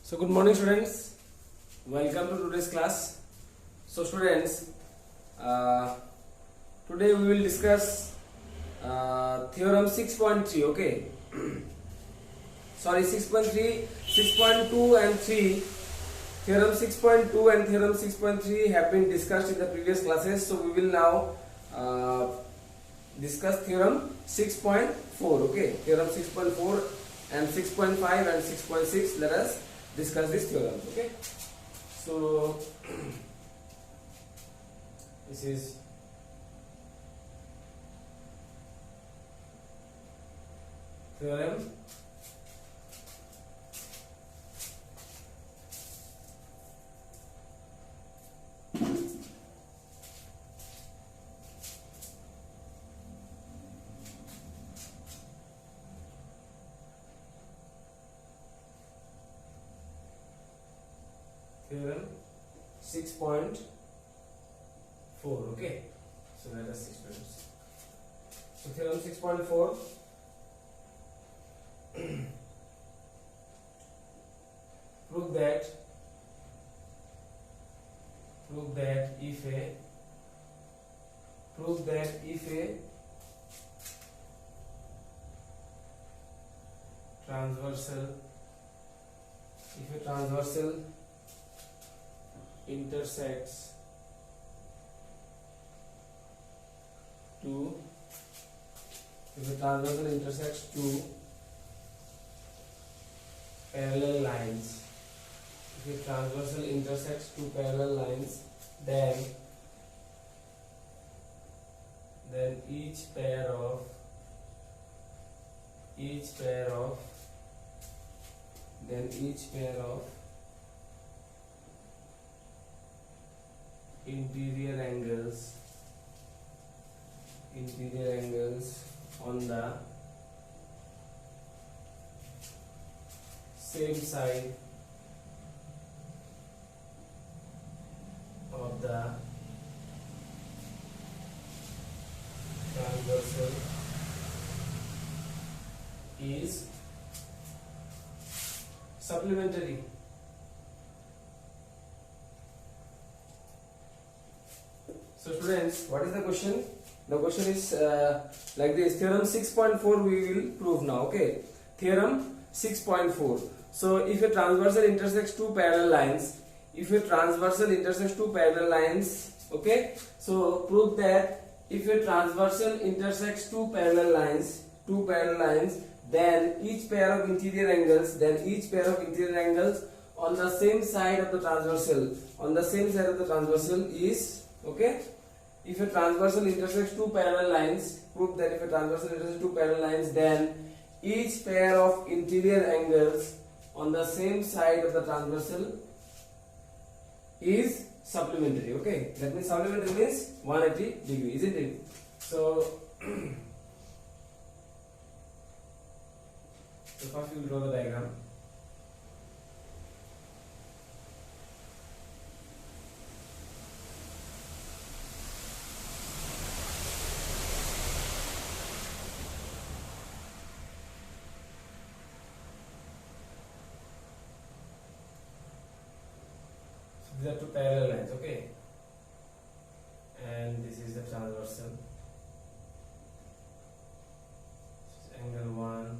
So good morning students, welcome to today's class. So students, today we will discuss theorem 6.3. Okay, sorry, 6.3, 6.2 and 3. Theorem 6.2 and theorem 6.3 have been discussed in the previous classes. So we will now discuss theorem 6.4. Okay, theorem 6.4 and 6.5 and 6.6. Let us discuss this theorem. Okay, so this is theorem theorem 6.4. Okay, so let us see students. So theorem 6.4, prove that if a transversal intersects two parallel lines, then each pair of interior angles on the same side of the transversal is supplementary. So students, what is the question? The question is like this. Theorem 6.4 we will prove now. Okay, theorem 6.4. So if a transversal intersects two parallel lines, okay, so prove that if a transversal intersects two parallel lines, then each pair of interior angles on the same side of the transversal is, okay, if a transversal intersects two parallel lines, prove that if a transversal intersects two parallel lines, then each pair of interior angles on the same side of the transversal is supplementary. Okay, that means supplementary means 180 degree, isn't it? So first we will draw the diagram. These are two parallel lines, okay, and this is the transversal. This is angle 1,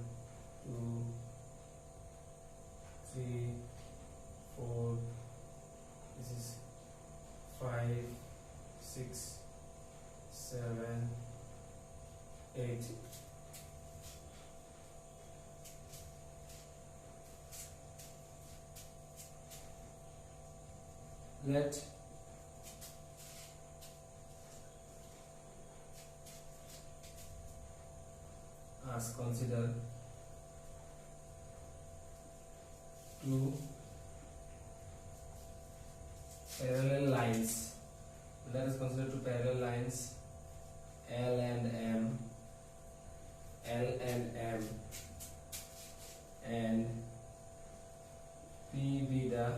2, 3, 4. This is 5, 6, 7, 8. Let us consider two parallel lines. Let us consider two parallel lines L and M, and P be the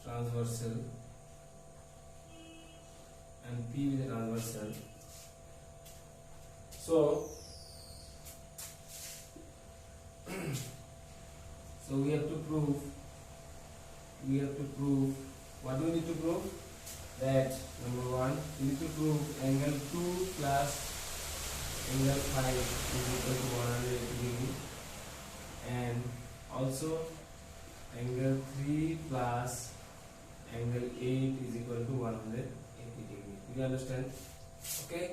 transversal and P with the transversal. So prove, what do we need to prove? That number one, we need to prove angle 2 plus angle 5 is equal to 180 degree, and also angle 3 plus angle 8 is equal to 180 degree. Do you understand? Okay,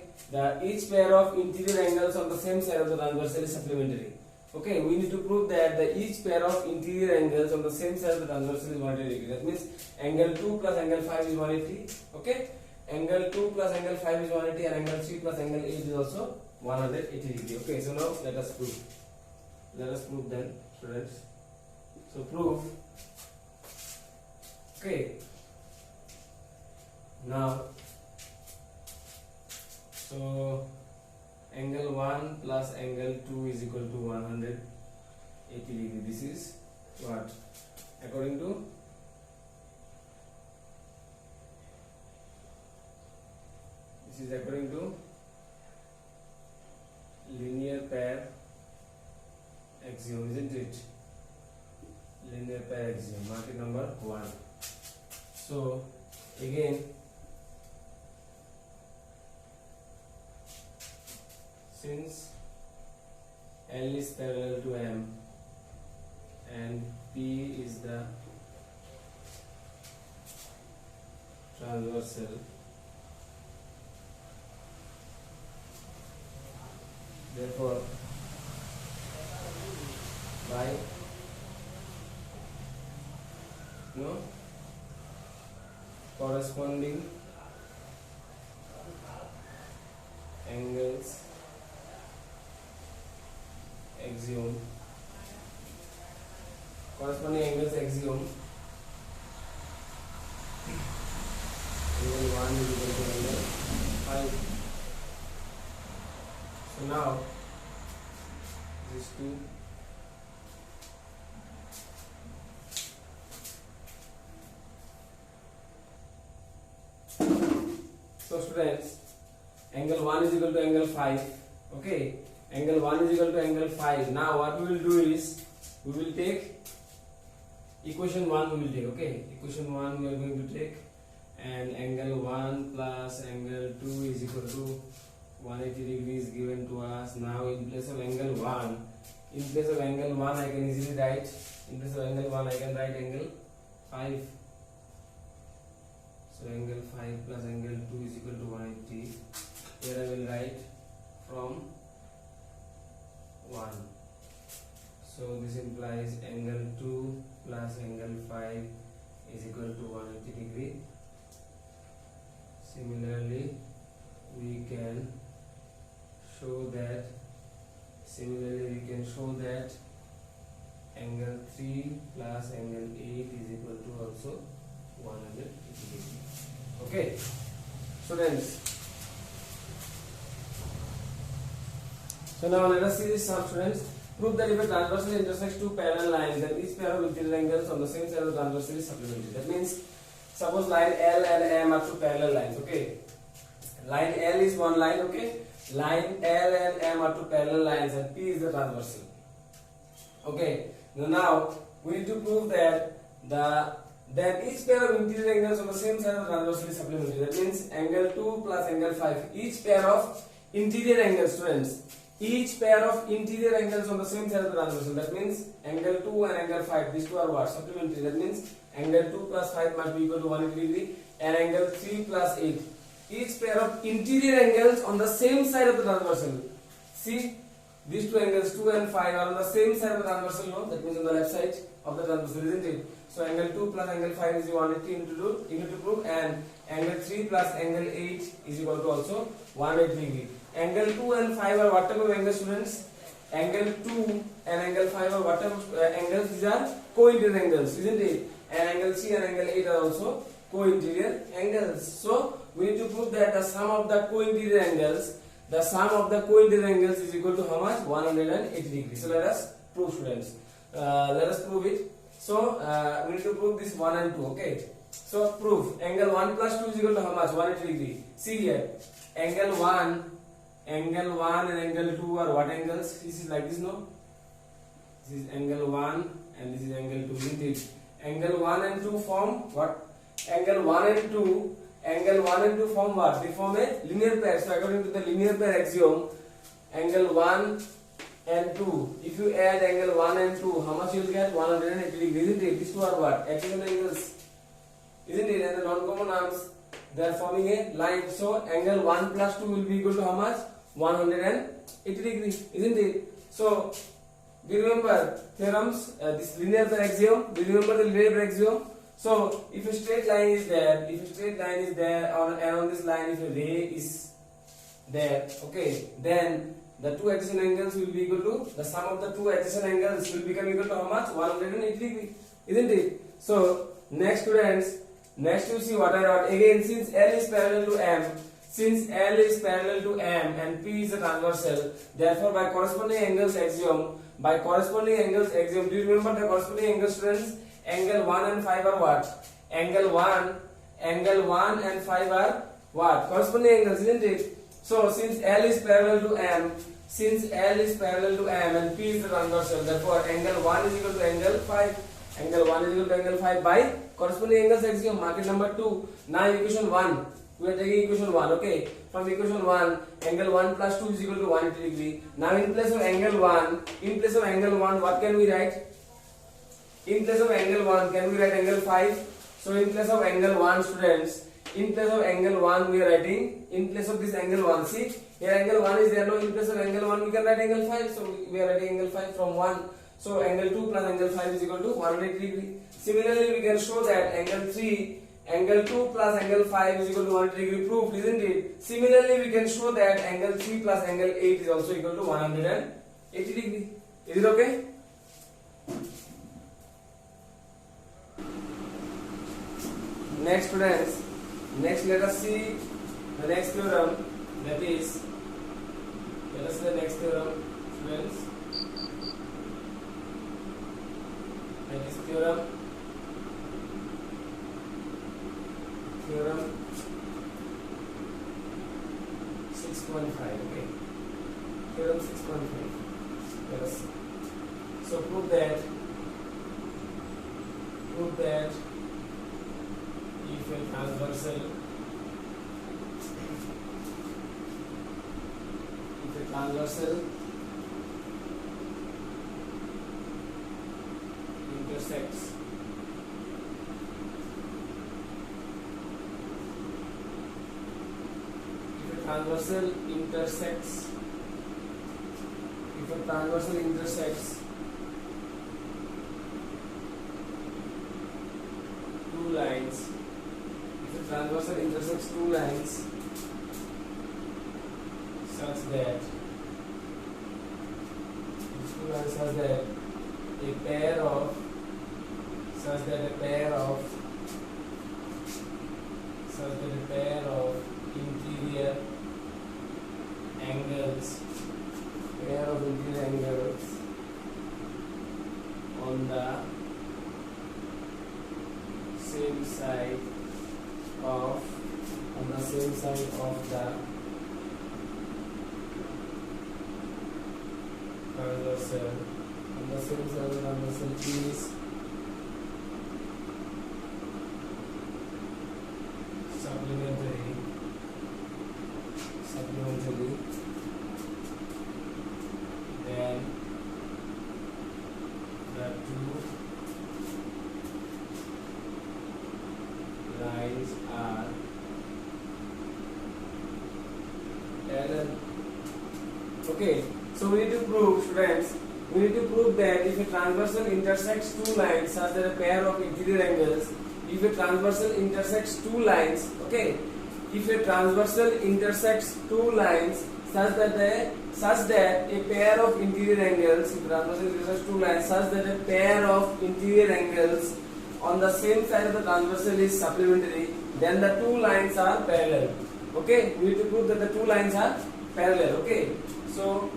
each pair of interior angles on the same side of the transversal is supplementary. Okay, we need to prove that each pair of interior angles on the same side of the transversal is 180 degree. That means angle 2 plus angle 5 is 180. Okay, angle 2 plus angle 5 is 180, and angle 3 plus angle 8 is also 180 degree. Okay, so now let us prove. Let us prove then, students. So prove. Okay. Now, so angle 1 plus angle 2 is equal to 180 degree. This is what? According to linear pair axiom, isn't it? Linear pair axiom, mark number 1. So again, since L is parallel to M and P is the transversal, therefore by corresponding angles axiom, angle 1 is equal to angle 5. So now these two so students, angle 1 is equal to angle 5. Okay, angle 1 is equal to angle 5. Now what we will do is we will take equation 1 we will take. Okay, equation 1 we are going to take, and angle 1 plus angle 2 is equal to 180 degrees given to us. Now in place of angle 1, I can easily write, in place of angle 1 I can write angle 5. So angle 5 plus angle 2 is equal to 180. Here I will write from 1. So this implies angle 2 plus angle 5 is equal to 180 degree. Similarly, we can show that angle 3 plus angle 8 is equal to also 180 degree. Okay, students. So now let us see this sum, students. Prove that if a transversal intersects two parallel lines, then each pair of interior angles on the same side of the transversal is supplementary. That means, suppose line L and M are two parallel lines. Okay, line L is one line. Okay, line L and M are two parallel lines, and P is the transversal. Okay, now we need to prove that each pair of interior angles on the same side of the transversal is supplementary. That means angle 2 plus angle 5. Each pair of interior angles, students. Each pair of interior angles on the same side of the transversal. That means angle 2 and angle 5. These two are what? Supplementary. That means angle 2 plus 5 must be equal to 180 degree, and angle 3 plus 8. Each pair of interior angles on the same side of the transversal. See, these two angles 2 and 5 are on the same side of the transversal. No? That means on the left side of the transversal, isn't it? So angle 2 plus angle 5 is 180 into prove, and angle 3 plus angle 8 is equal to also 180 degree. Angle 2 and 5 are what type of angles, students? Angle 2 and angle 5 are what type of angles? These are co-interior angles, isn't it? And angle 3 and angle 8 are also co-interior angles. So we need to prove that the sum of the co-interior angles is equal to how much? 180 degrees. So let us prove, students. Let us prove it. So we need to prove this 1 and 2. Okay. So prove angle 1 plus 2 is equal to how much? 180 degree. See here, angle 1 and angle 2 are what angles? This is like this, no? This is angle 1 and this is angle 2, isn't it? Angle 1 and 2 form what? Angle 1 and 2. Angle 1 and 2 form what? They form a linear pair. So according to the linear pair axiom, angle 1 and 2. If you add angle 1 and 2, how much you will get? 180 degrees, isn't it? These two are what? Adjacent angles, isn't it? And the non-common arms, they are forming a line. So angle 1 plus 2 will be equal to how much? 180 degrees, isn't it? So do you remember theorems? This linear pair axiom. Do you remember the linear pair axiom? So if a straight line is there, and on this line if a ray is there, okay, then the two adjacent angles will be equal to the sum of the two adjacent angles will become equal to how much? 180 degrees, isn't it? So next students, next you see what I wrote again. Since L is parallel to M, and P is a transversal, therefore by corresponding angles axiom, do you remember the corresponding angles, students? Angle 1 and 5 are what? Angle 1 and 5 are what? Corresponding angles, isn't it? So since L is parallel to M, and P is the transversal, therefore angle 1 is equal to angle 5. Angle 1 is equal to angle 5 by corresponding angles axiom. Mark it number 2. Now equation 1. We are taking equation 1, okay? From equation 1, angle 1 plus 2 is equal to 180 degree. Now in place of angle 1, what can we write? In place of angle 1, can we write angle 5? So in place of angle 1, students, in place of angle 1 we are writing, in place of this angle 1, see, here angle 1 is there, no, in place of angle 1 we can write angle 5, so we are writing angle 5 from 1. So angle 2 plus angle 5 is equal to 180 degree. Similarly, we can show that angle 2 plus angle 5 is equal to 180 degree, proved, isn't it? Similarly, we can show that angle 3 plus angle 8 is also equal to 180 degree. Is it okay? Next students, let us see the next theorem, that is, let us see the next theorem, students, that is theorem 6.5, okay, theorem 6.5, let us see. So prove that if a transversal intersects two lines, if a transversal intersects two lines such that a pair of interior angles on the same side of the transversal, is supplementary, then the two lines are parallel. Okay, so we need to prove, students, that if a transversal intersects two lines such that a pair of interior angles, if a transversal intersects two lines, okay, if a transversal intersects two lines such that a pair of interior angles, if transversal intersects two lines such that a pair of interior angles on the same side of the transversal is supplementary, then the two lines are parallel. Okay, we need to prove that the two lines are parallel. Okay, so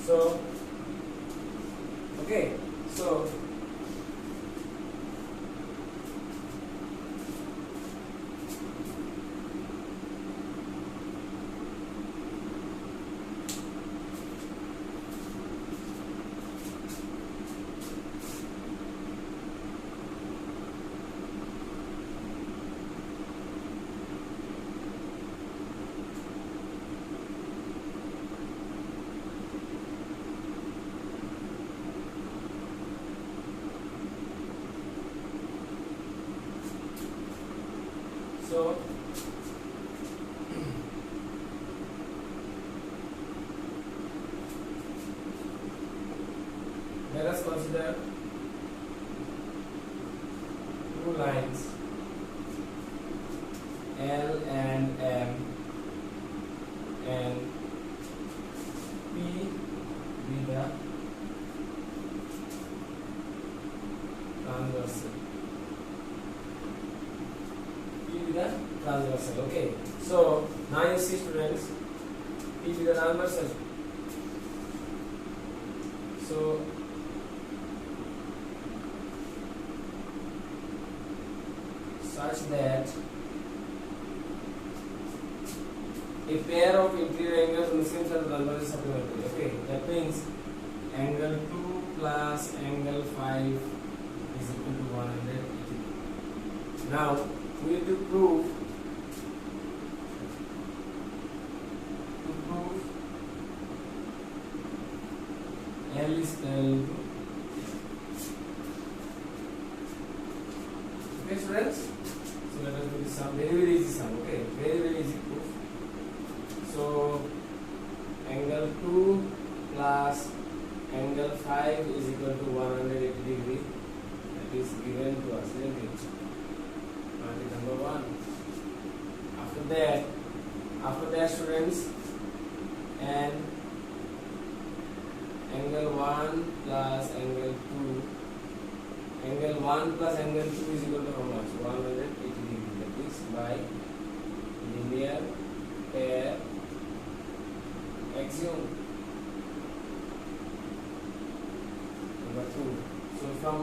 So okay, so so let us consider two lines L and M and P be the transversal. P be the transversal. Okay. So now you see, students, P be the transversal. So such that a pair of interior angles on the same side of the transversal is supplementary. Okay, that means angle 2 plus angle 5 is equal to 180. Now we need to prove L is parallel to. Okay, students. So let us do this sum. Very easy sum. Okay, very easy proof. So angle 2 plus angle 5 is equal to 180 degree. That is given to us, isn't it? Number 1. After that, students, and angle 1 plus angle 2. Angle 1 plus angle 2 is equal to how much? 180 degree. That is by linear pair axiom. Number 2. So from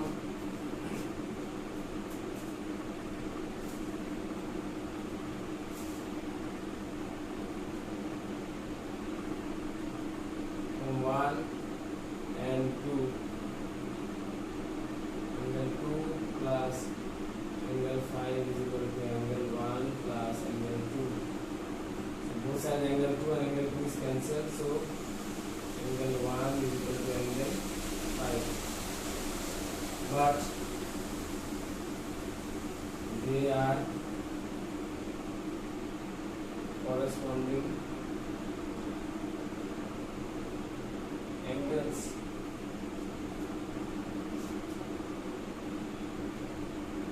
so angle 1 is equal to angle 5, but they are corresponding angles.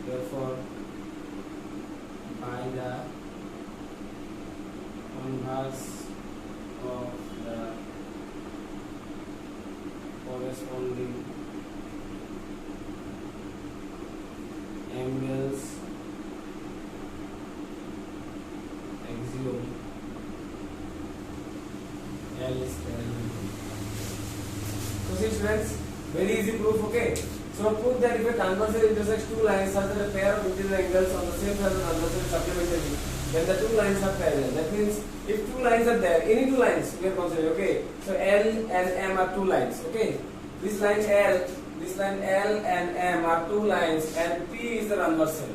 Therefore, by the converse of the corresponding angles axiom, L is parallel. So see, students, very easy proof. Okay, so prove that if a transversal intersects two lines such that a pair of interior angles on the same side of the transversal is supplementary, then the two lines are parallel. That means if two lines are there, any two lines we are considering. Okay, so L and M are two lines. Okay, this line L and M are two lines, and P is the transversal.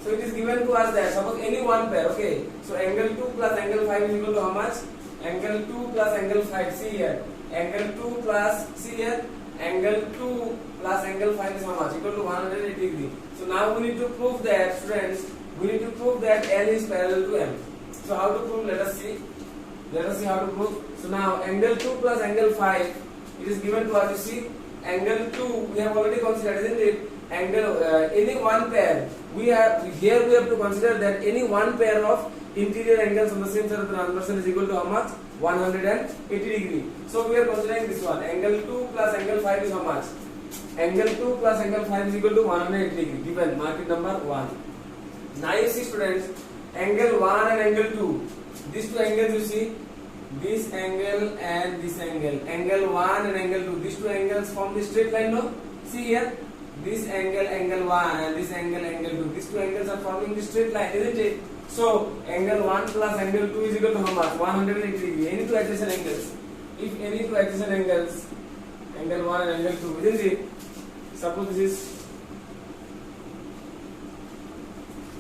So it is given to us that suppose any one pair. Okay, so angle 2 plus angle 5 is equal to how much? Angle 2 plus angle 5. See here, angle 2 plus, see here, angle 2 plus angle 5 is how much? Equal to 180 degree. So now we need to prove that, students, we need to prove that L is parallel to M. So how to prove? Let us see. Let us see how to prove. So now angle 2 plus angle 5, it is given to us. You see, angle 2 we have already considered, isn't it? Angle any one pair. We have to consider that any one pair of interior angles on the same side of the transversal is equal to how much? 180 degree. So we are considering this one. Angle 2 plus angle 5 is how much? Angle 2 plus angle 5 is equal to 180 degree. Given, mark it number 1. Now you see, students, angle 1 and angle 2. These two angles you see, this angle and this angle, angle 1 and angle 2, these two angles form the straight line, no? See here, this angle, angle 1 and this angle, angle 2, these two angles are forming the straight line, isn't it? So angle 1 plus angle 2 is equal to how much? 180 degree. Any two adjacent angles. If any two adjacent angles, angle 1 and angle 2, isn't it? Suppose this is,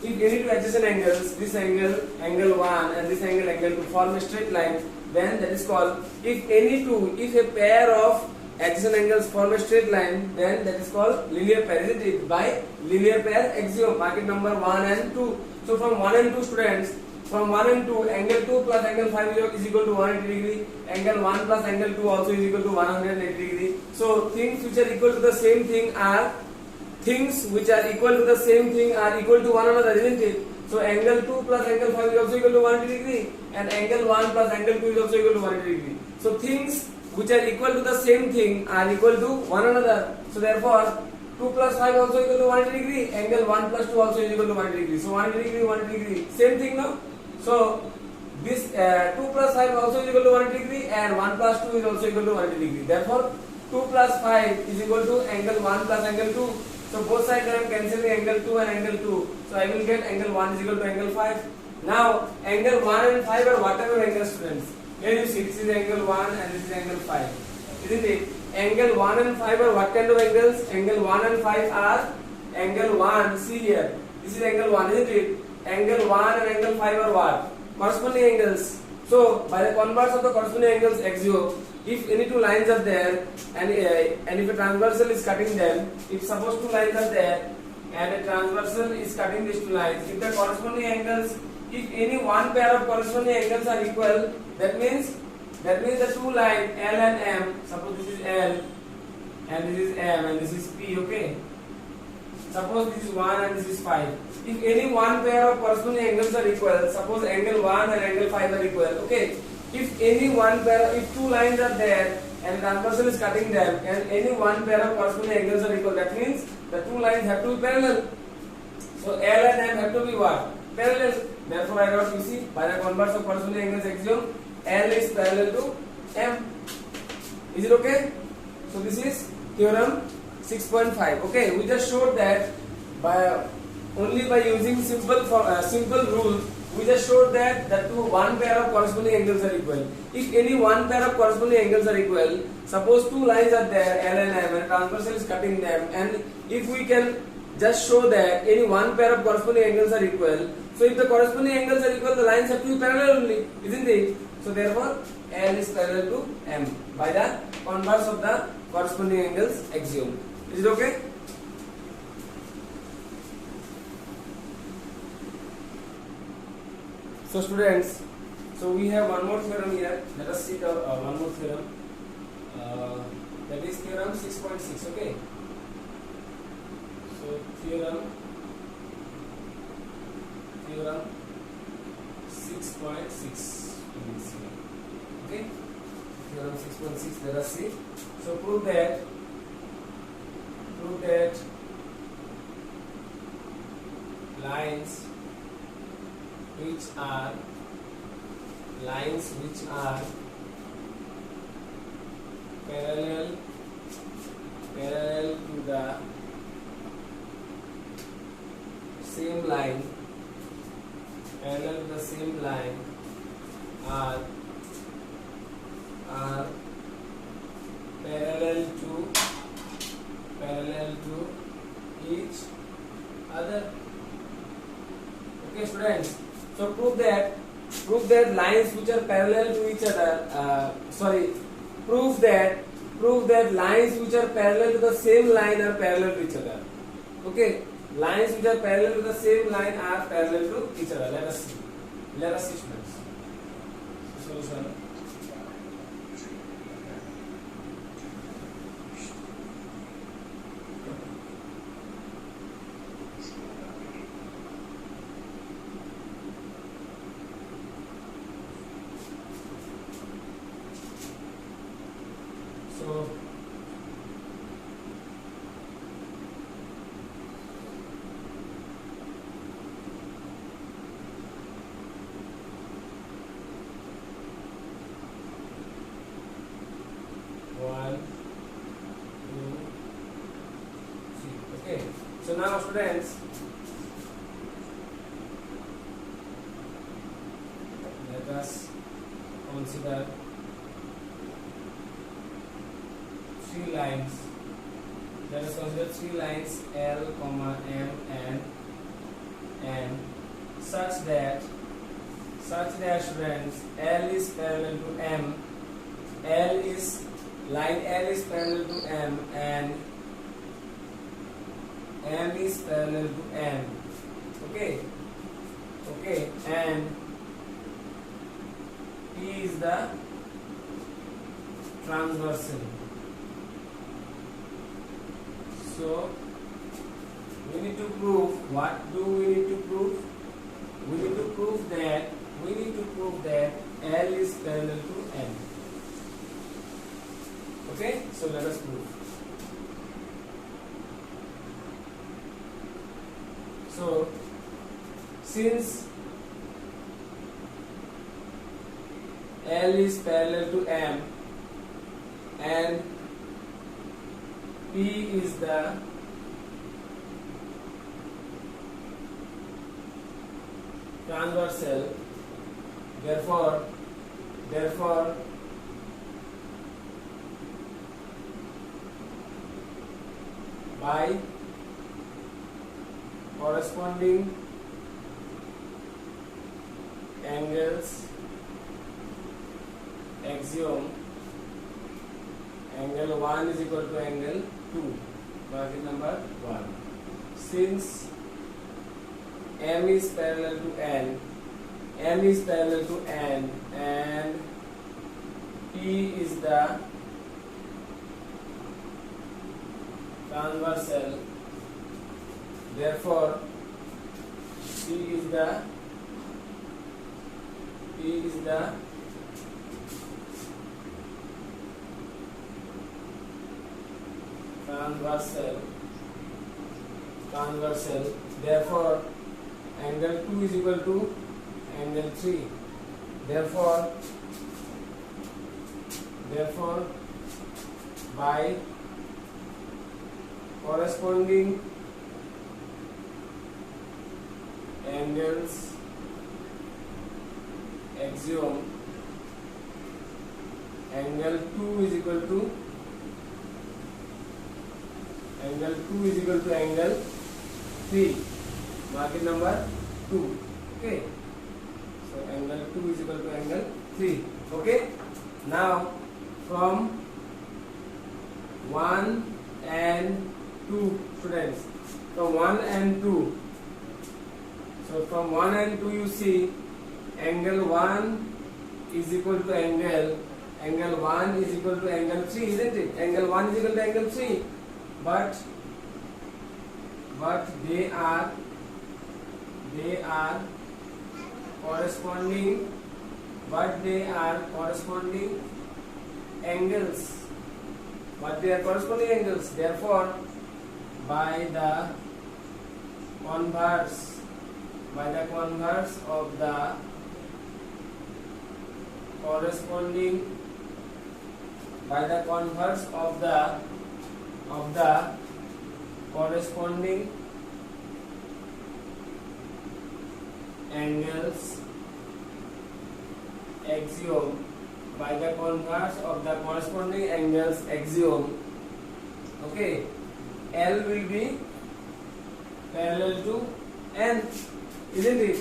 if any two adjacent angles, this angle, angle 1 and this angle, angle 2 form a straight line, then that is called, if a pair of adjacent angles form a straight line, then that is called linear pair, isn't it? By linear pair axiom, mark it number 1 and 2. So from 1 and 2 students, from 1 and 2, angle 2 plus angle 5 is equal to 180 degree, angle 1 plus angle 2 also is equal to 180 degree. So things which are equal to the same thing are equal to one another, isn't it? So angle 2 plus angle 5 is also equal to 180 degree, and angle 1 plus angle 2 is also equal to 180 degree. So things which are equal to the same thing are equal to one another. So therefore 2 plus 5 also equal to 180 degree, angle 1 plus 2 also is equal to 180 degree. So 180 degree, 180 degree, same thing, no? So this 2 plus 5 also is equal to 180 degree and 1 plus 2 is also equal to 180 degree. Therefore 2 plus 5 is equal to angle 1 plus angle 2. So both sides I am cancelling angle 2 and angle 2. So I will get angle 1 is equal to angle 5. Now angle 1 and 5 are whatever angle, students. Here you see this is angle 1 and this is angle 5. Isn't it? Angle 1 and 5 are what kind of angles? Angle 1 and 5 are angle 1. See here. This is angle 1, isn't it? Angle 1 and angle 5 are what? Corresponding angles. So by the converse of the corresponding angles axiom, if any two lines are there and if a transversal is cutting them, if suppose two lines are there and a transversal is cutting these two lines, if the corresponding angles, if any one pair of corresponding angles are equal, that means the two lines L and M, suppose this is L and this is M and this is P, okay? Suppose this is 1 and this is 5. If any one pair of corresponding angles are equal, suppose angle 1 and angle 5 are equal, okay? If any one pair, if two lines are there and transversal is cutting them and any one pair of corresponding angles are equal, that means the two lines have to be parallel. So L and M have to be what? Parallel. Therefore I got, you see, by the converse of corresponding angles axiom, L is parallel to M. Is it okay? So this is theorem 6.5. Okay, we just showed that only by using simple rule, we just showed that one pair of corresponding angles are equal. If any one pair of corresponding angles are equal, suppose two lines are there, L and M, and transversal is cutting them, and if we can just show that any one pair of corresponding angles are equal, so if the corresponding angles are equal, the lines have to be parallel only, isn't it? So therefore, L is parallel to M by the converse of the corresponding angles axiom. Is it okay? So students, so we have one more theorem here. Let us see the one more theorem. That is theorem 6.6. Okay. So theorem 6.6. Okay. Theorem 6.6. Let us see. So prove that lines which are parallel to the same line are parallel to each other. Okay, students. So prove that lines which are parallel to each other. Prove that lines which are parallel to the same line are parallel to each other. Okay, lines which are parallel to the same line are parallel to each other. Let us see, students. Solution. So students, let us consider three lines. Let us consider three lines L, M and N such that students L is parallel to M. Line L is parallel to M and M is parallel to N. Okay, and P is the transversal. So we need to prove. What do we need to prove? We need to prove that L is parallel to M. Okay, so let us prove. So since L is parallel to M and P is the transversal, therefore by corresponding angles axiom, angle 1 is equal to angle 2, bracket number 1. Since M is parallel to N, and P is the transversal, therefore P is the transversal, therefore angle 2 is equal to angle 3, therefore by corresponding angles axiom, angle 2 is equal to angle 3, market number 2. Okay, so angle 2 is equal to angle 3. Okay, now from 1 and 2, students, from 1 and 2, so from 1 and 2 you see angle 1 is equal to angle 1 is equal to angle 3, isn't it? Angle 1 is equal to angle 3, but they are corresponding angles, therefore by the converse of the corresponding angles axiom, by the converse of the corresponding angles axiom, okay, L will be parallel to N, isn't it?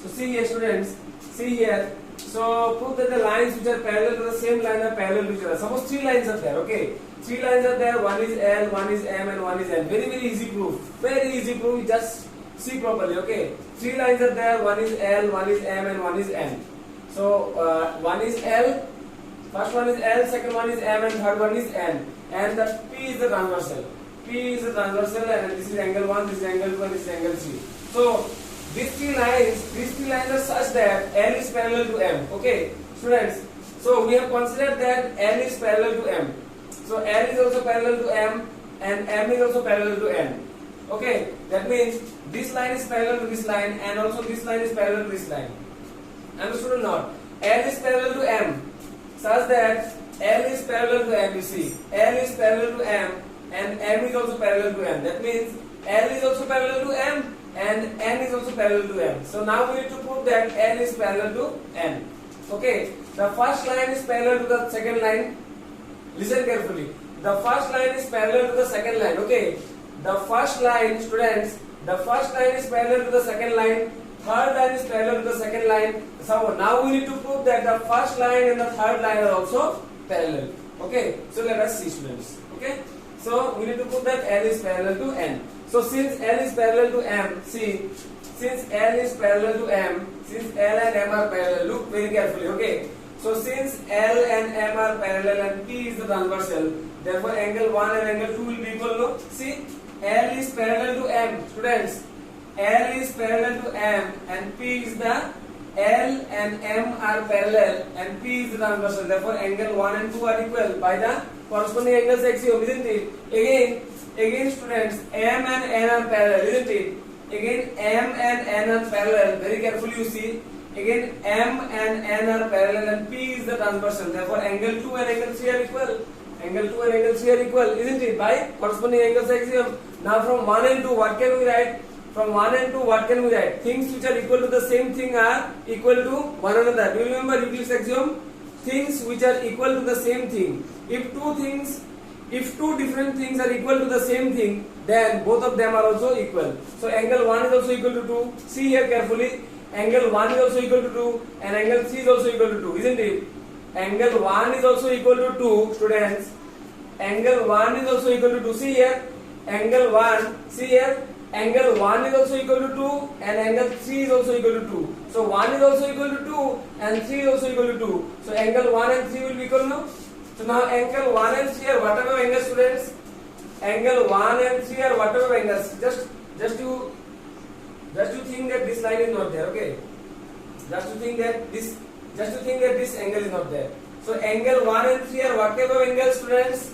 So see here, students, see here. So prove that the lines which are parallel to the same line are parallel to each other. Suppose three lines are there, okay? Three lines are there, one is L, one is M and one is N. Very easy proof. Very easy proof, you just see properly, okay? Three lines are there, one is L, one is M and one is N. So one is L, first one is L, second one is M and third one is N. And the P is the transversal. P is the transversal and this is angle 1, this is angle 2 and this is angle 3. So these three lines are such that L is parallel to M. Okay, students. So we have considered that L is parallel to M. So L is also parallel to M and M is also parallel to N. Okay, that means this line is parallel to this line and also this line is parallel to this line. Understood or not? L is parallel to M such that L is parallel to M. You see, L is parallel to M and M is also parallel to N. That means L is also parallel to M and N is also parallel to M. So now we need to prove that L is parallel to N. Okay, the first line is parallel to the second line. Listen carefully. The first line is parallel to the second line. Okay, the first line, students, the first line is parallel to the second line. Third line is parallel to the second line. So now we need to prove that the first line and the third line are also parallel. Okay, so let us see, students. Okay, so we need to prove that L is parallel to N. So since L is parallel to M, see, since L is parallel to M, since L and M are parallel, look very carefully. Okay, so since L and M are parallel and P is the transversal, therefore angle 1 and angle 2 will be equal. No, see, L is parallel to M, students. L is parallel to M and P is the L and M are parallel and P is the transversal. Therefore, angle 1 and 2 are equal by the corresponding angles axiom, isn't it? Again, students, M and N are parallel, isn't it? Again, M and N are parallel. Very carefully, you see. Again, M and N are parallel and P is the transversal. Therefore, angle 2 and angle 3 are equal. Angle 2 and angle 3 are equal, isn't it? By corresponding angles axiom. Now, from 1 and 2, what can we write? From 1 and 2, what can we write? Things which are equal to the same thing are equal to one another. Do you remember Euclid's axiom? Things which are equal to the same thing. If two different things are equal to the same thing, then both of them are also equal. So angle 1 is also equal to 2. See here carefully. Angle 1 is also equal to 2 and angle 3 is also equal to 2, isn't it? Angle 1 is also equal to 2, students. Angle 1 is also equal to 2. See here. Angle 1, see here. Angle 1 is also equal to 2 and angle 3 is also equal to 2. So 1 is also equal to 2 and 3 is also equal to 2. So angle 1 and 3 will be equal now. So now angle 1 and 3 are whatever angles, students. Angle 1 and 3 are whatever angles. Just to think that this line is not there, okay? Just to think that this angle is not there. So angle 1 and 3 are whatever angles, students.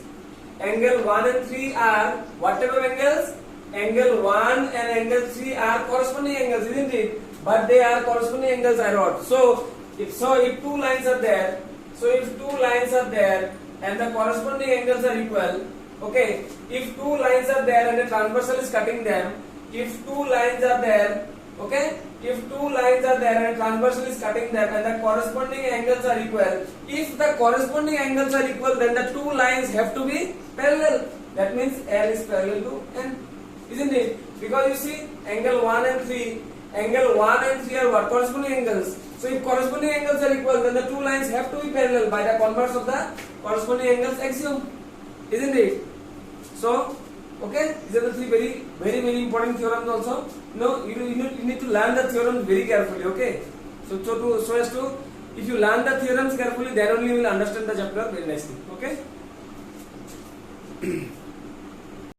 Angle 1 and 3 are whatever angles. Angle 1 and angle 3 are corresponding angles, isn't it? But they are corresponding angles are not. So if two lines are there, and the corresponding angles are equal, okay? If two lines are there and the transversal is cutting them, if two lines are there, okay? If two lines are there and transversal is cutting them and the corresponding angles are equal, if the corresponding angles are equal, then the two lines have to be parallel. That means L is parallel to N. Isn't it? Because you see, angle 1 and 3 are what? Corresponding angles. So if corresponding angles are equal, then the two lines have to be parallel by the converse of the corresponding angles axiom. Isn't it? So, okay, these are the three very important theorems also. No, you need to learn the theorems very carefully, okay? So as to, if you learn the theorems carefully, then only you will understand the chapter very nicely, okay?